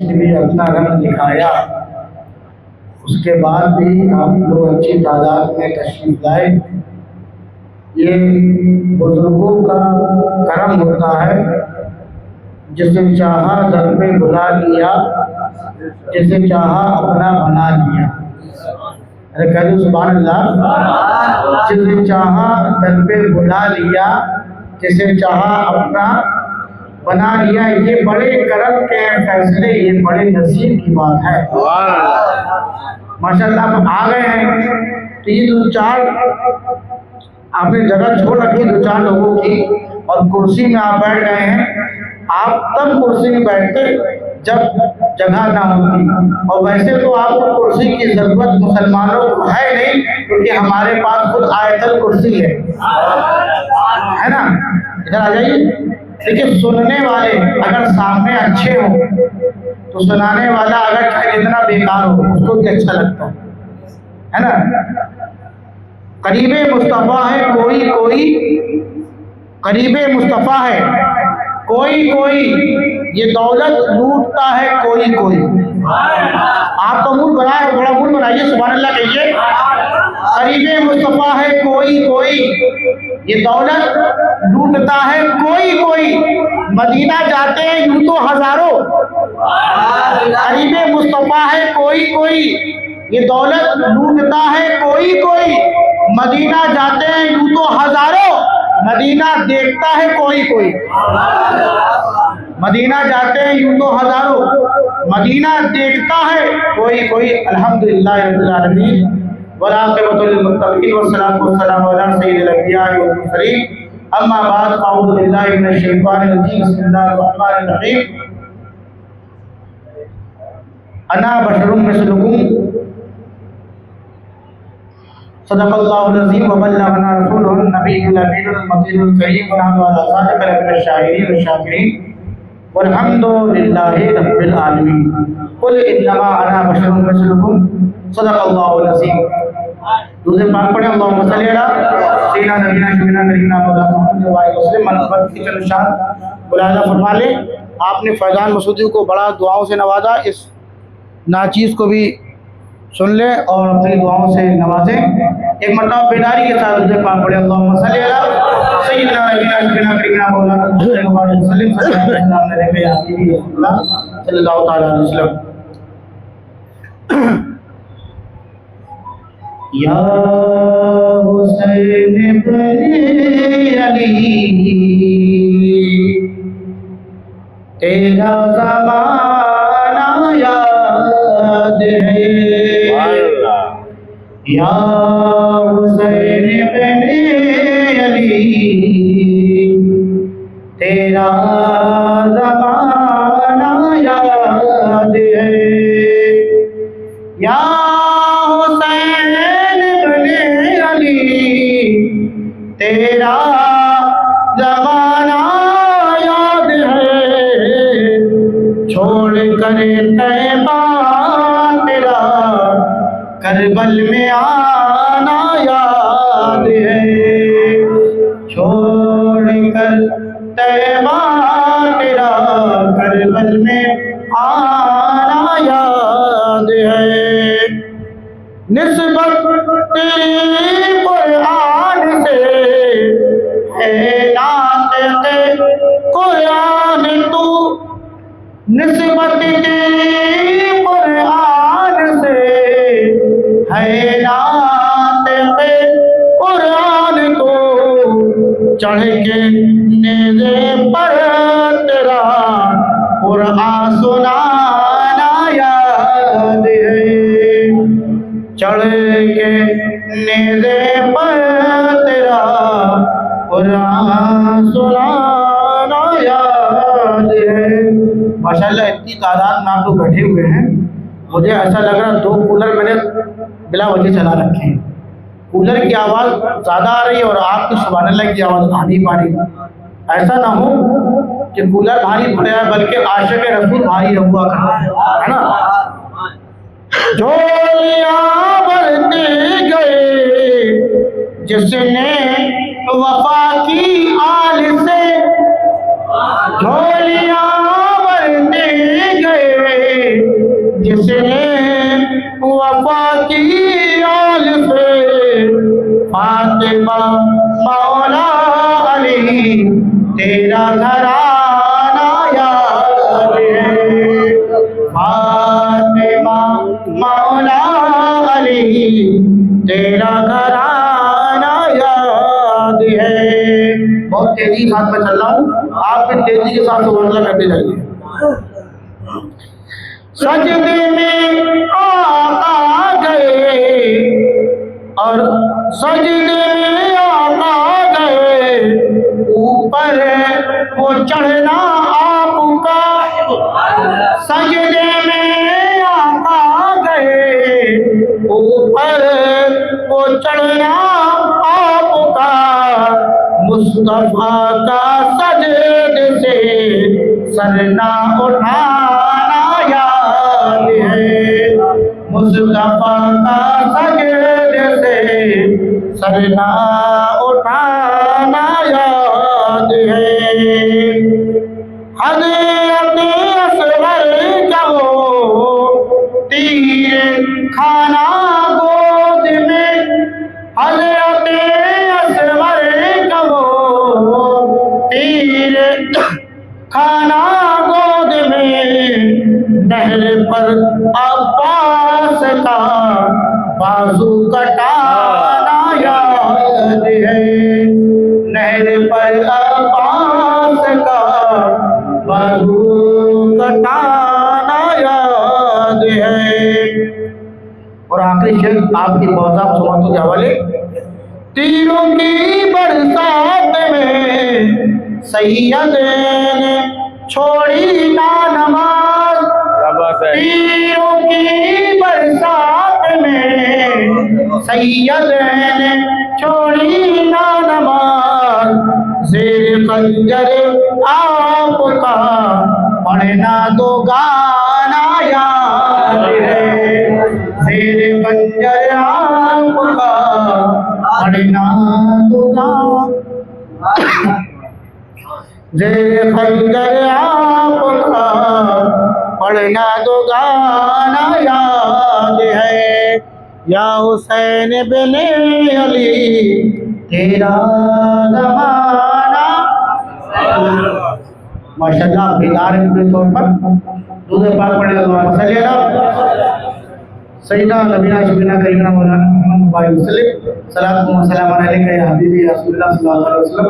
भी अपना रंग दिखाया, उसके बाद भी आप लोग अच्छी तादाद में तशरीफ लाए। ये बुजुर्गों का करम होता है, जिसे चाहा दर पे बुला लिया, जिसे चाहा अपना बना लिया। अरे कह दो सुभान अल्लाह। जिसे चाहा दर पे बुला लिया, जिसे चाहा अपना बना लिया। ये बड़े करम के फैसले, ये बड़े नसीब की बात है। माशाअल्लाह आप आ गए हैं तो ये दो चार आपने जगह छोड़ रखी दो चार लोगों की, और कुर्सी में आप बैठ गए हैं। आप तब कुर्सी में बैठते जब जगह ना होती, और वैसे तो आपको कुर्सी की जरूरत मुसलमानों को है नहीं, क्योंकि हमारे पास खुद आयतल कुर्सी है ना। इधर आ जाइए। देखिए, सुनने वाले अगर सामने अच्छे हो तो सुनाने वाला अगर चाहे जितना बेकार हो उसको भी अच्छा लगता है ना। करीबे मुस्तफ़ा है कोई कोई, करीबे मुस्तफ़ा है कोई कोई, ये दौलत लूटता है कोई कोई। आप तो मूड बनाए, बड़ा मूड बनाइए, सुभान अल्लाह कहिए। करीबे मुस्तफ़ा है कोई कोई, ये दौलत लूटता है कोई कोई। मदीना जाते हैं यूं तो हजारों, करीबे मुस्तफ़ा है कोई कोई, ये दौलत लूटता है कोई कोई। मदीना जाते हैं यूं तो हजारों, मदीना देखता है कोई कोई। मदीना जाते हैं यूं तो हजारों, मदीना देखता है कोई कोई। अल्हम्दुलिल्लाह रब्बिल आलमीन वलाक़िबतुल लिल मुत्तक़ीन वस्सलातु वस्सलामु अला सय्यिदिल अंबिया'i वल मुरसलीन। अम्मा बाद फ़अऊज़ु बिल्लाहि मिनश शैतानिर रजीम। बिस्मिल्लाहिर रहमानिर रहीम। अना बशरुम मिस्लुकुम सदक़ल्लाहुल अज़ीम व बल्लगना रसूलुहुन नबियुल अमीनुल मकीनुल करीम व नहनु अला ज़ालिका लमिनश शाहिदीन वश-शाकिरीन वल्हम्दुलिल्लाहि रब्बिल आलमीन। कुल इन्नमा अना बशरुम मिस्लुकुम सदक़ल्लाहुल अज़ीम। दूसरे पाक पढ़े अल्लाहुम्मा सल्लि अला सय्यिदिना नबीना शफीना करीमना मौलाना मुहम्मद व आलिहि वसल्लम। मनफ़रत की चंद शान मुलाहिज़ा फरमा ले। आपने फैज़ान मसूदी को बड़ा दुआओं से नवाजा, इस नाचीज़ को भी सुन ले और अपनी दुआओं से नवाजें। एक मरतबा बेदारी के साथ दूसरे पाक पढ़े अल्लाहुम्मा सल्लि अला सय्यिदिना नबीना शफीना करीमना मौलाना मुहम्मद व आलिहि वसल्लम सल्लल्लाहु तआला अलैहि वसल्लम। या हुसैन इब्ने अली तेरा ज़माना याद है। या हुसैन इब्ने अली तेरा ज़माना याद है। या तेरा ज़माना याद है, छोड़ कर तैबा तेरा करबल में आना याद है। छोड़ कर तैबा तेरा करबल में आना याद है। निस्बत तेरी कुरान से है नाते कुरान तू, निस्बत तेरी कुरान से है नाते कुरान तू। चढ़ के नेज़े पर तेरा कुरान सुनाना याद है। चढ़ के नेज़े पर तेरा कुरान सुनाना याद है। माशाअल्लाह इतनी तादाद में आप लोग बैठे हुए हैं, मुझे ऐसा लग रहा 2 कूलर मैंने बिला वजह चला रखे हैं। कूलर की आवाज़ ज़्यादा आ रही है और आपकी सुभान अल्लाह की आवाज़ आ नहीं पा रही। ऐसा ना हो कि कूलर भारी पड़ जाए, बल्कि आशिक़ रसूल भारी हुआ करता है ना। झोलियाँ भरते गए जिसने वफा की आल से, झोलियाँ भरते गए जिसने वफा की आल से फातिमा मौला अली तेरा घराना याद है। फातिमा मौला अली तेरा घराना याद है। बहुत तेजी के साथ में चल रहा हूँ, आप भी तेजी के साथ सुभान अल्लाह करते जाइए। सजदे में आका गए और सजदे में आका गए, ऊपर वो चढ़ना आपका। सजदे में आका गए, ऊपर वो चढ़ना आपका। मुस्तफा का सजदे से सरना उठाना याद है। मुस्तफा का सजदे से सरना उठाना याद है। हज़रत असगर का वो तीर खाना गोद में, हज़रत असगर का वो तीर खाना गोद में। नहर पर अब्बास का बाजू कटाना याद है। नहर पर अब्बास का बाजू कटाना याद है। और आखिरी शेर आपकी मौज़ा सुमतों के हवाले। तीरों की बरसात में सैयद ने छोड़ी ना नमाज। तीरों की बरसात में सैयद ने छोड़ी ना नमाज। ज़ेर खंजर आपका पढ़ना दो गाना याद है। ज़ेर खंजर आपका पढ़ना दो गाना। ज़ेर खंजर आपका पढ़ना दो गाना याद है। या हुसैन बिन अली तेरा ज़माना। माशाअल्लाह बेदार है पूरे तौर पर। दूसरे पाक पढ़े सैयदना नबीना शबीना करीमना मौलाना मोहम्मद भाई वसल्लम सलातु व सलाम अलैका या हबीबी रसूलुल्लाह सल्लल्लाहु अलैहि वसल्लम।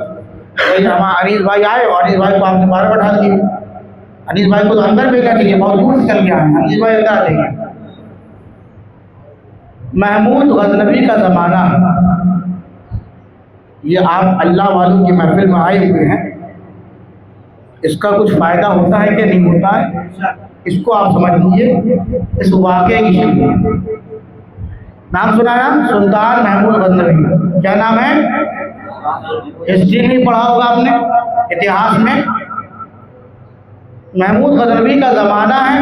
भाई हमारे अनीस भाई आए और अनीस भाई को आपने बाहर बैठा दिए। अनीस भाई को तो अंदर भेजा चाहिए, बहुत दूर से चल के आए। अनीस भाई अंदर आ जाइए। महमूद गज़नवी का ज़माना, ये आप अल्लाह वालों की महफिल में आए हुए हैं, इसका कुछ फ़ायदा होता है कि नहीं होता है, इसको आप समझ लीजिए। इस वाक़े की नाम सुनाया सुल्तान महमूद गज़नवी। क्या नाम है? हिस्ट्री नहीं पढ़ा होगा आपने, इतिहास में। महमूद गज़नवी का ज़माना है,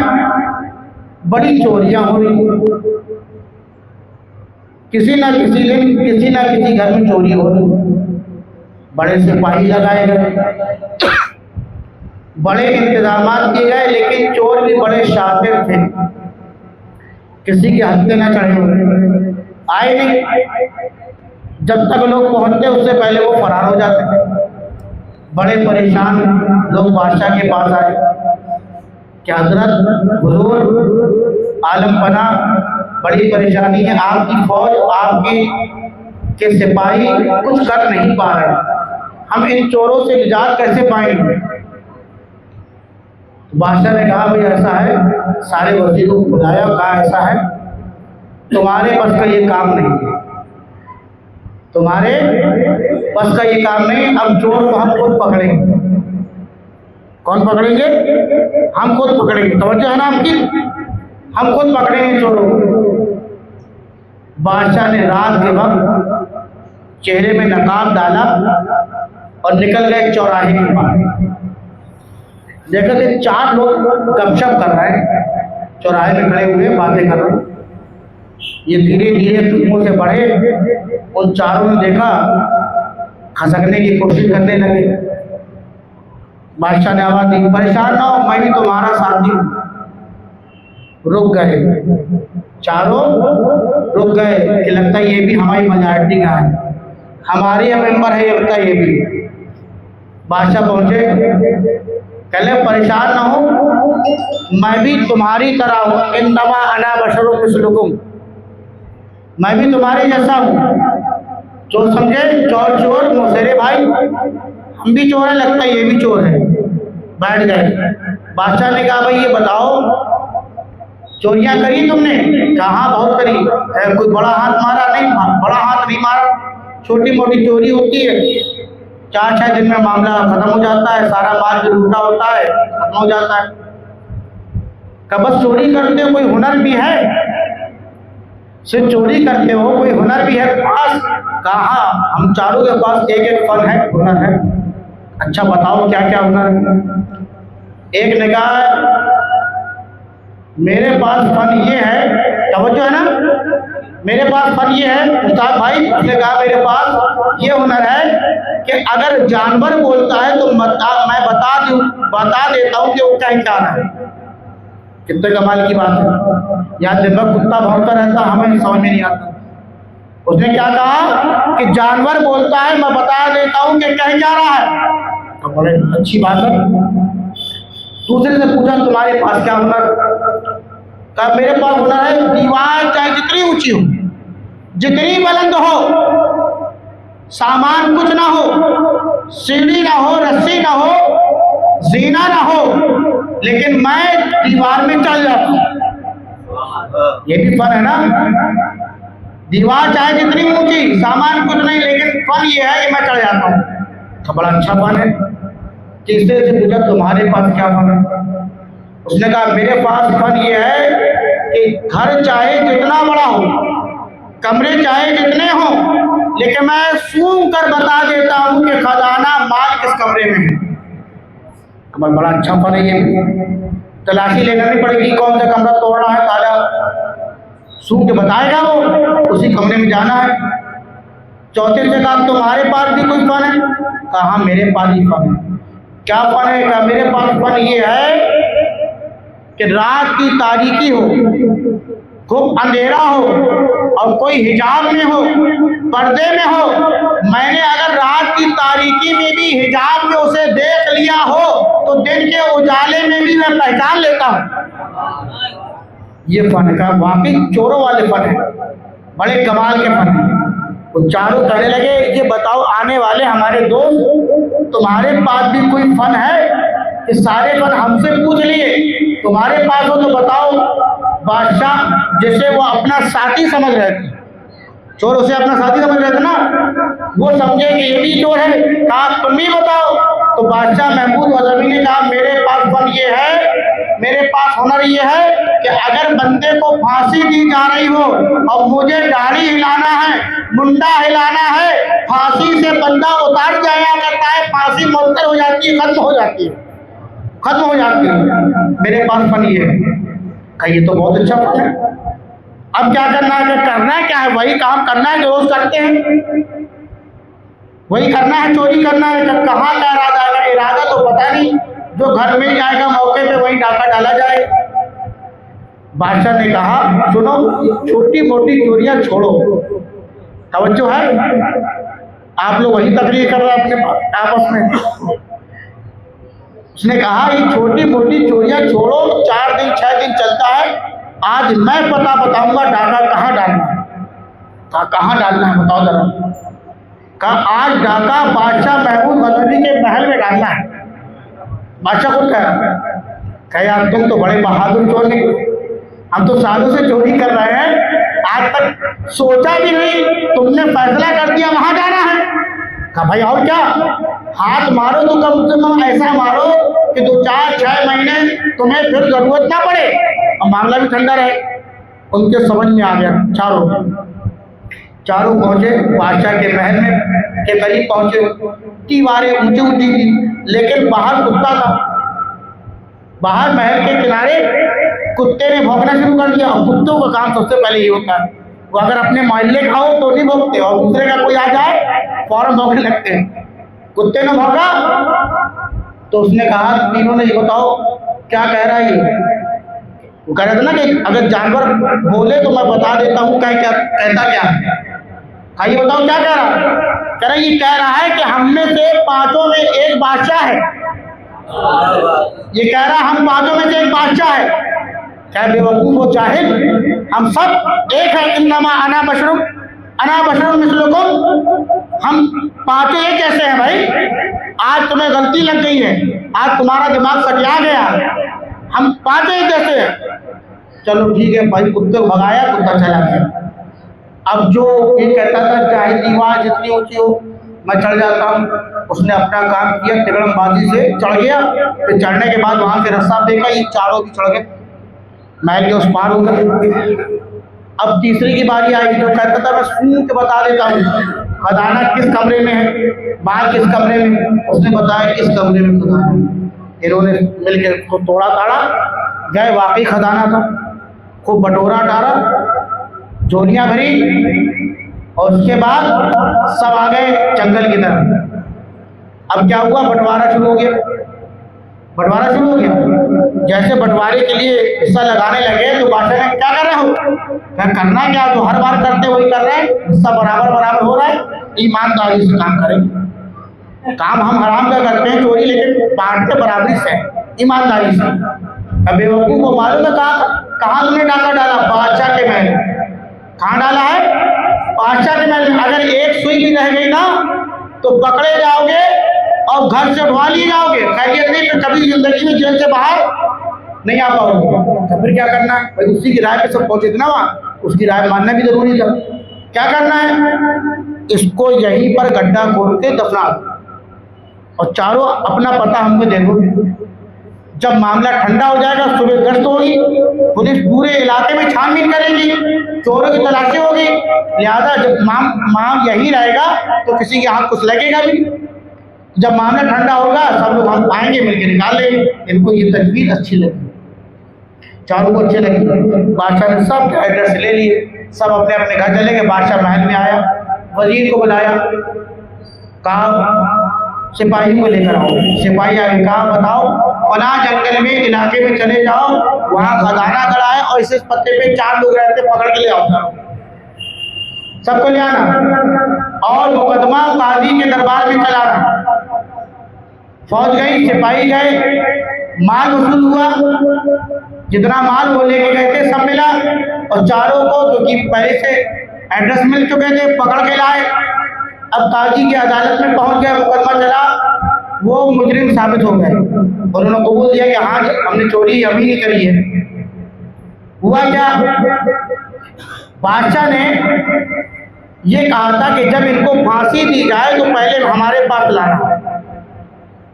बड़ी चोरियां हो रही। किसी ना किसी दिन किसी ना किसी घर में चोरी हो रही। बड़े सिपाही लगाए गए, बड़े इंतजामात किए गए, लेकिन चोर भी बड़े शातिर थे। किसी के हत्थे न चढ़े, आए नहीं। जब तक लोग पहुंचते उससे पहले वो फरार हो जाते थे। बड़े परेशान लोग बादशाह के पास आए कि हजरत हुजूर आलम पना, बड़ी परेशानी है, आपकी फौज आपकी के सिपाही कुछ कर नहीं पा रहे, हम इन चोरों से निजात कैसे पाएंगे? बादशाह ने कहा भाई ऐसा है, सारे वजीरों को बुलाया, कहा ऐसा है तुम्हारे बस का ये काम नहीं है, तुम्हारे बस का ये काम नहीं। अब चोर को हम खुद पकड़ेंगे। कौन पकड़ेंगे? हम खुद पकड़ेंगे। तवज्जो है ना आपकी? हम खुद पकड़ेंगे चोरों को। बादशाह ने रात के वक्त चेहरे में नकाब डाला और निकल गए चौराहे के पास। देखा कि 4 लोग गपशप कर रहे हैं, चौराहे में खड़े हुए बातें कर रहे हैं। ये धीरे धीरे मुंह से बढ़े, उन चारों ने देखा, खसकने की कोशिश करने लगे। बादशाह ने आवाज दी, परेशान ना हो, मैं भी तुम्हारा साथी हूँ। रुक गए, चारों रुक गए कि लगता है ये भी हमारी मेजॉरिटी का है, हमारी मेंबर है, ये लगता है ये भी। बादशाह पहुंचे, कहले परेशान ना हो, मैं भी तुम्हारी तरह हूँ, इन्नमा अना बशरुम मिस्लुकुम, मैं भी तुम्हारे जैसा हूँ। चोर समझे, चोर चोर मौसेरे भाई, हम भी चोर है, लगता है ये भी चोर है। बैठ गए। बादशाह ने कहा भाई ये बताओ चोरियां करी तुमने? कहा बहुत करी। कोई बड़ा हाथ मारा? नहीं, बड़ा हाथ नहीं मारा, छोटी मोटी चोरी होती है, 4-6 दिन में मामला खत्म हो जाता है, सारा माल जो लूटा होता है खत्म हो जाता है। कब बस चोरी करते हो, कोई हुनर भी है? सिर्फ चोरी करते हो, कोई हुनर भी है पास? कहा हम चारों के पास एक एक फन है, हुनर है। अच्छा बताओ क्या क्या हुनर है? एक ने कहा मेरे पास फन ये है, तवज्जो है ना, मेरे पास फन ये है उस्ताद भाई। उसने कहा मेरे पास ये हुनर है कि अगर जानवर बोलता है तो मैं बता देता हूँ कि वो क्या इंसान है। कितने कमाल की बात है। यहाँ दिन भर कुत्ता भौंकता रहता, हमें समझ में नहीं आता। उसने क्या कहा कि जानवर बोलता है, मैं बता देता हूँ कि कह क्या रहा है। तो बड़े अच्छी बात है। दूसरे से पूछा तुम्हारे पास क्या हुनर? कहा मेरे पास हुनर है, दीवार चाहे जितनी ऊंची हो, जितनी बुलंद हो, सामान कुछ ना हो, सीढ़ी ना हो, रस्सी ना हो, जीना ना हो, लेकिन मैं दीवार में चल जाता हूं। ये भी फन है ना, दीवार चाहे जितनी ऊंची, सामान कुछ नहीं, लेकिन फन ये है कि मैं चढ़ जाता हूँ। तो बड़ा अच्छा फन है। तीसरे से पूछा तुम्हारे पास क्या फन है? उसने कहा मेरे पास फन ये है कि घर चाहे जितना बड़ा हो, कमरे चाहे जितने हो, लेकिन मैं सूंघ कर बता देता हूँ कि खजाना माल किस कमरे में है। कमर बड़ा अच्छा फन है ये। तलाशी लेना नहीं पड़ेगी कौन सा कमरा तोड़ना है, ताला सूंघ के बताएगा वो, उसी कमरे में जाना है। चौथे से कहा तुम्हारे पास भी कोई फन है? कहा मेरे पास भी फन है। क्या फन है? कहा मेरे पास फन ये है कि रात की तारीकी हो, खूब अंधेरा हो और कोई हिजाब में हो, पर्दे में हो, मैंने अगर रात की तारीकी में भी हिजाब में उसे देख लिया हो तो दिन के उजाले में भी मैं पहचान लेता हूँ। ये फन का वाकई चोरों वाले फन है, बड़े कमाल के फन है। वो चारों कहने लगे ये बताओ आने वाले हमारे दोस्त, तुम्हारे पास भी कोई फन है? कि सारे फन हमसे पूछ लिए, तुम्हारे पास हो तो बताओ। बादशाह जैसे वो अपना साथी समझ रहे थे, चोर उसे अपना साथी समझ रहे थे ना, वो समझे कि ये भी चोर है। कहा तुम भी बताओ। तो बादशाह महमूद गजनवी ने कहा मेरे पास फन ये है, मेरे पास हुनर ये है कि अगर बंदे को फांसी दी जा रही हो और मुझे दाढ़ी हिलाना है, मुंडा हिलाना है, फांसी से बंदा उतार जाया करता है, फांसी मुअत्तल हो जाती है, खत्म हो जाती है, खत्म हो जाती है। मेरे पास फन ये है। कहा ये तो बहुत अच्छा फन है। अब क्या करना है? करना है क्या है? वही काम करना है जो रोज करते हैं, वही करना है, चोरी करना है। कहाँ का इरादा है? इरादा तो पता नहीं, जो घर मिल जाएगा मौके पे वही डाका डाला जाए। बादशाह ने कहा सुनो, छोटी मोटी चोरियां छोड़ो, तवज्जो है? आप लोग वही तकरीर कर रहे हैं अपने आपस में। उसने कहा ये छोटी मोटी चोरियां छोड़ो, 4 दिन 6 दिन चलता है, आज मैं पता बताऊंगा डाका कहाँ डालना है। कहा कहाँ डालना है बताओ जरा। कहा आज डाका बादशाह महमूद गजनवी के महल में डालना है। बादशाह को कहा यार तुम तो बड़े बहादुर चोर निकले, हम तो सालों से चोरी कर रहे हैं, आज तक सोचा भी नहीं, तुमने फैसला कर दिया वहां जाना है। कहा भाई और क्या, हाथ मारो तो कम से कम ऐसा मारो कि 2-4-6 महीने तुम्हें फिर जरूरत ना पड़े और मामला भी ठंडा रहे। उनके समझ में आ गया। चारों पहुंचे बादशाह के महल में के करीब पहुंचे। दीवारें ऊंची ऊंची थी, लेकिन बाहर कुत्ता था। बाहर महल के किनारे कुत्ते ने भौंकना शुरू कर दिया। और कुत्तों का काम सबसे पहले ये होता है, वो अगर अपने मोहल्ले का हो तो नहीं भौंकते, और दूसरे का कोई आ जाए फौरन भौंकने लगते हैं। कुत्ते ने भौंका तो उसने कहा तीनों ने ये बताओ क्या कह रहा है ये? वो कह रहे थे ना कि अगर जानवर बोले तो मैं बता देता हूँ क्या कहता क्या है। आइए बताओ क्या कह रहा है। कह रहा ये कह रहा है कि हम में से पांचों में एक बादशाह है। ये कह रहा हम पांचों में से एक बादशाह है। क्या बेवकूफ हो जाहिल, हम सब एक है। इन्नमा अना बशरुम मिस्लुकुम, हम पांचों एक कैसे हैं भाई। आज तुम्हें गलती लग गई है, आज तुम्हारा दिमाग सटिया गया, हम पांचों एक जैसे हैं। चलो ठीक है भाई, कुत्ते को भगाया, कुत्ता चला गया। अब जो ये कहता था चाहे दीवार जितनी ऊंची हो मैं चढ़ जाता हूँ, उसने अपना काम किया, तिगड़मबाजी से चढ़ गया। फिर चढ़ने के बाद वहां से रास्ता देखा, ये चारों भी चढ़ गए, महल के उस पार हो गए। अब तीसरी की बारी आई, जो कहता था मैं सूंघ के बता देता हूँ खजाना किस कमरे में है, बाहर किस कमरे में। उसने बताया इस कमरे में खजाना। इन्होंने मिलकर उसको तोड़ा ताड़ा, गए, वाकई खजाना था। खूब बटोरा टारा, झोलियां भरी, और उसके बाद सब आ गए जंगल की तरफ। अब क्या हुआ, बंटवारा शुरू हो गया। बंटवारा शुरू हो गया। जैसे बंटवारे के लिए हिस्सा लगाने लगे तो बादशाह ने क्या कर रहे हो, क्या करना, क्या तो हर बार करते वही कर रहे हैं, हिस्सा बराबर बराबर हो रहा है, ईमानदारी से काम करेंगे। काम हम हराम का करते हैं चोरी, लेकिन बांटते बराबरी से, ईमानदारी से। अब बेवकूफ को मालूम है कहाँ तुमने डाका डाला, बादशाह के महल। कहाँ डाला है, बादशाह के महल। अगर एक सुई भी रह गई ना तो पकड़े जाओगे और घर से उठवा लिए जाओगे। खैरियत नहीं, फिर कभी जिंदगी में जेल से बाहर नहीं आ पाओगे। तो फिर क्या करना है भाई, उसी की राय पे सब पहुंचे थे ना वहाँ, उसकी राय मानना भी जरूरी था। क्या करना है, इसको यहीं पर गड्ढा खोद के दफना दो और चारों अपना पता हमको दे दो। जब मामला ठंडा हो जाएगा, सुबह गश्त होगी, पुलिस पूरे इलाके में छानबीन करेगी, चोरों की तलाशी होगी। लिहाजा जब माम यही रहेगा तो किसी के हाथ कुछ लगेगा भी। जब मामला ठंडा होगा सब लोग हम आएंगे, मिलकर निकाल लेंगे। इनको ये तजवीज़ अच्छी लगी, चारों को अच्छी लगी। बादशाह ने सब एड्रेस ले लिए, सब अपने अपने घर चले गए। बादशाह महल में आया, वजीर को बुलाया, कहा सिपाही को लेकर आओ। सिपाही आए, कहा बताओ फला जंगल में इलाके में चले जाओ, वहाँ खजाना गड़ा है और इस पत्ते पे 4 लोग रहते, पकड़ के ले आओ। सबको ले आना और मुकदमा काजी के दरबार में चलाना। फौज गई, सिपाही गए, माल वसूल हुआ, जितना माल वो लेके गए थे सब मिला, और चारों को जो कि पहले से एड्रेस मिल चुके थे पकड़ के लाए। अब काजी की अदालत में पहुंच गए, मुकदमा चला, वो मुजरिम साबित हो गए। उन्होंने कबूल दिया कि हाँ हमने चोरी अभी नहीं करी है। हुआ क्या, बादशाह ने ये कहा था कि जब इनको फांसी दी जाए तो पहले हमारे पास लाना,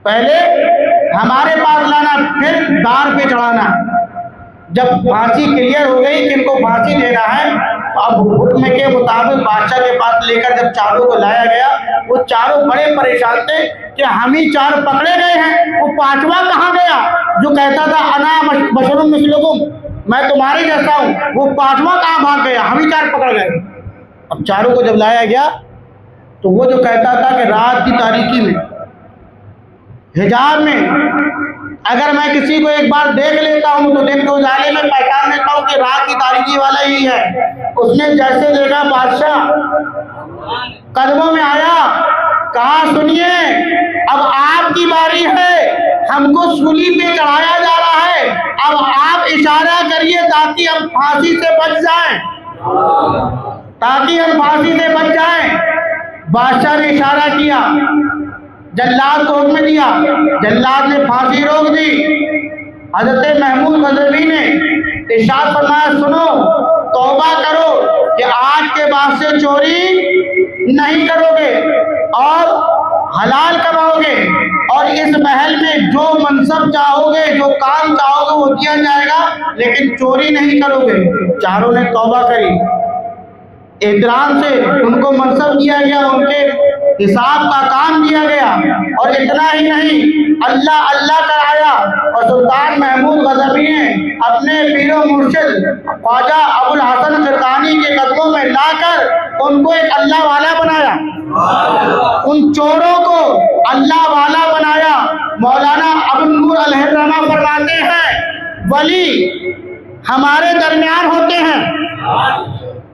पहले हमारे पास लाना, फिर दार पे चढ़ाना। जब फांसी क्लियर हो गई कि इनको फांसी देना है, तो अब हुक्म के मुताबिक बादशाह के पास लेकर जब चारों को लाया गया, वो चारों बड़े परेशान थे कि हम ही 4 पकड़े गए हैं, वो 5वां कहाँ गया जो कहता था अना बशरुम मिस्लुकुम, मैं तुम्हारे जैसा हूँ, वो 5वां कहाँ भाग गया, हम ही 4 पकड़ गए। अब चारों को जब लाया गया तो वो जो कहता था कि रात की तारीकी में, हिजाब में, अगर मैं किसी को एक बार देख लेता हूँ तो दिन के उजाले में पहचान लेता हूँ कि रात की तारीकी वाला ही है। उसने जैसे देखा बादशाह कदमों में आया, कहा सुनिए अब आपकी बारी है, हमको सूली पे चढ़ाया जा रहा है, अब आप इशारा करिए ताकि हम फांसी से बच जाएं, ताकि हम फांसी से बच जाएं। बादशाह ने इशारा किया, जल्लाद को हुक्म दिया, जल्लाद ने फांसी रोक दी। हजरत महमूद गजनवी ने इरशाद फरमाया सुनो, तौबा करो कि आज के बाद से चोरी नहीं करोगे और हलाल कमाओगे, और इस महल में जो मनसब चाहोगे, जो काम चाहोगे वो दिया जाएगा, लेकिन चोरी नहीं करोगे। चारों ने तौबा करी, एहतराम से उनको मनसब दिया गया, उनके हिसाब का काम दिया गया, और इतना ही नहीं अल्लाह अल्लाह कराया। और सुल्तान महमूद गजनवी ने अपने पीरो मुर्शिद ख्वाजा अबुल हसन किरकानी के कदमों में लाकर उनको एक अल्लाह वाला बनाया, उन चोरों को अल्लाह वाला बनाया। मौलाना अबुल नूर अल-रहमा फरमाते हैं वली हमारे दरमियान होते हैं,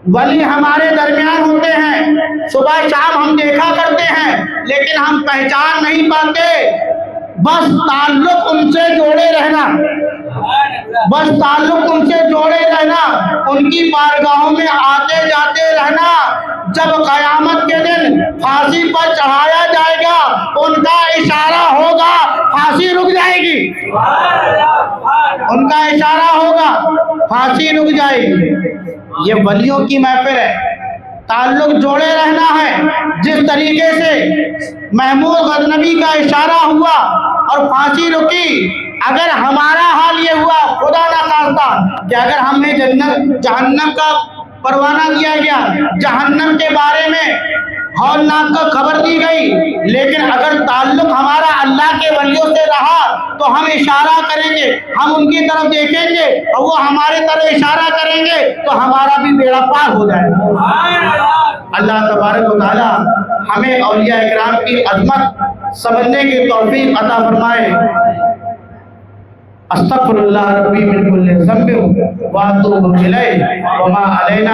वली हमारे दरमियान होते हैं, सुबह शाम हम देखा करते हैं, लेकिन हम पहचान नहीं पाते। बस ताल्लुक उनसे जोड़े रहना, बस ताल्लुक उनसे जोड़े रहना, उनकी बारगाहों में आते जाते रहना। जब कयामत के दिन फांसी पर चढ़ाया जाएगा, उनका इशारा होगा, फांसी रुक जाएगी। उनका इशारा होगा, फांसी रुक जाएगी। ये वलियों की महफिल है, ताल्लुक जोड़े रहना है। जिस तरीके से महमूद गजनबी का इशारा हुआ और फांसी रुकी, अगर हमारा हाल ये हुआ, खुदा ना खास्ता, कि अगर हमें जन्नत जहन्नम का परवाना दिया गया, जहन्नम के बारे में हौलनाक का खबर दी गई, लेकिन अगर ताल्लुक हमारा अल्लाह के वलियों से रहा तो हम इशारा करेंगे, हम उनकी तरफ देखेंगे और वो हमारे तरफ इशारा करेंगे, तो हमारा भी बेड़ा पार हो जाएगा। अल्लाह तबारक व तआला हमें औलिया इकराम की अज़मत समझने की तौफीक अता फरमाए। अस्तगफिरुल्लाह रब्बी मिन कुल्लि ज़ंबिन व अतूबु इलैहि व मा अलैना।